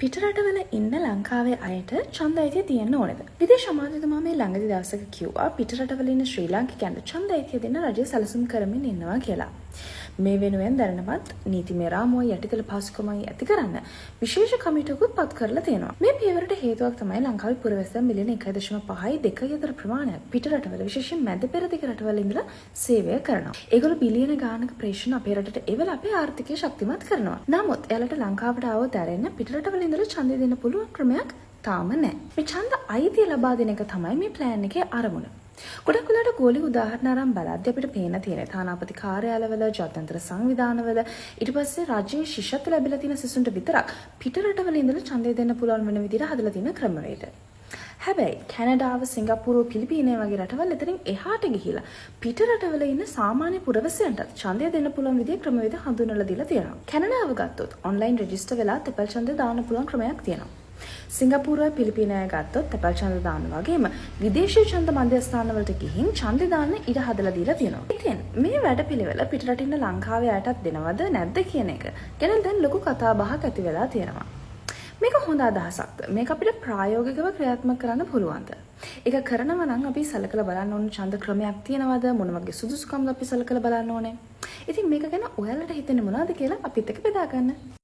පිටරටවල ඉන්න ලංකාවේ අයට ඡන්ද අයිතිය තියෙන්න ඕනේද? විදේශ අමාත්‍යතුමා මේ ළඟදි දවසක කිව්වා පිටරටවල ඉන්න ශ්‍රී ලාංකිකයන්ට ඡන්ද අයිතිය දෙන්න රජය සැලසුම් කරමින් ඉන්නවා කියලා. මේ වෙනුවෙන් දැනනවත් නීතිමය රාමුව යටිතල පහසුකමයි ඇති කරන්න විශේෂ කමිටුවකුත් පත් කරලා තියෙනවා. මේ පියවරට හේතුවක් තමයි ලංකාවේ පුරවැසියන් මිලියන 1.5යි 2 අතර ප්‍රමාණයක් පිටරටවල විශේෂයෙන් මැද පෙරදිග රටවල ඉඳලා සේවය කරනවා. ඒගොල්ලෝ බිලියන ගාණක ප්‍රේෂණ අපේ රටට එවලා අපේ ආර්ථිකය ශක්තිමත් කරනවා. නමුත් එයාලට ලංකාවට ආවොත් ඇරෙන්න පිටරටවල ඉඳලා ඡන්දය දෙන්න පුළුවන් ක්‍රමයක් තාම නැහැ. මේ ඡන්ද අයිතිය ලබා දෙන එක තමයි මේ ප්ලෑන් එකේ අරමුණ. ගොඩක් වෙලාවට ගෝලි උදාහරණ අරන් බලද්දී අපිට පේන තියෙන තානාපති කාර්යාලවල ජාත්‍යන්තර සංවිධානවල ඊට පස්සේ රාජ්‍යයේ ශිෂ්‍යත්ව ලැබිලා තියෙන සිසුන්ට විතරක් පිටරටවල ඉඳලා ඡන්දය දෙන්න පුළුවන් වෙන විදිහට හදලා තියෙන ක්‍රමවේද. හැබැයි කැනඩාව, සිංගප්පූරුව, පිලිපීනය වගේ රටවල් එතනින් එහාට ගිහිලා පිටරටවල ඉන්න සාමාන්‍ය පුරවැසියන්ට ඡන්දය දෙන්න පුළුවන් විදිහේ ක්‍රමවේද හඳුන්වලා දීලා තියෙනවා. කැනඩාව ගත්තොත් ඔන්ලයින් රෙජිස්ටර් වෙලා තෙපල් ඡන්දය දාන්න පුළුවන් ක්‍රමයක් තියෙනවා. සිංගප්පූරුව, පිලිපීනය ගත්තොත් තෙපල් ඡන්ද දාන්න වගේම විදේශීය ඡන්ද මධ්‍යස්ථානවලට ගිහින් ඡන්දය දාන්න ඉඩ හදලා දීලා තියෙනවා. ඉතින් මේ වැඩපිළිවෙල පිටරට ඉන්න ලංකාවේ අයටත් දෙනවද නැද්ද කියන එක ගැන දැන් ලොකු කතා බහක් ඇති වෙලා තියෙනවා. මේක හොඳ අදහසක්ද? මේක අපිට ප්‍රායෝගිකව ක්‍රියාත්මක කරන්න පුළුවන්ද? ඒක කරනවා නම් අපි සලකලා බලන්න ඕන ඡන්ද ක්‍රමයක් තියෙනවද? මොන වගේ සුදුසුකම්ද අපි සලකලා බලන්න ඕනේ? ඉතින් මේක ගැන ඔයාලට හිතෙන්නේ මොනවද කියලා අපිත් එක්ක බෙදා ගන්න.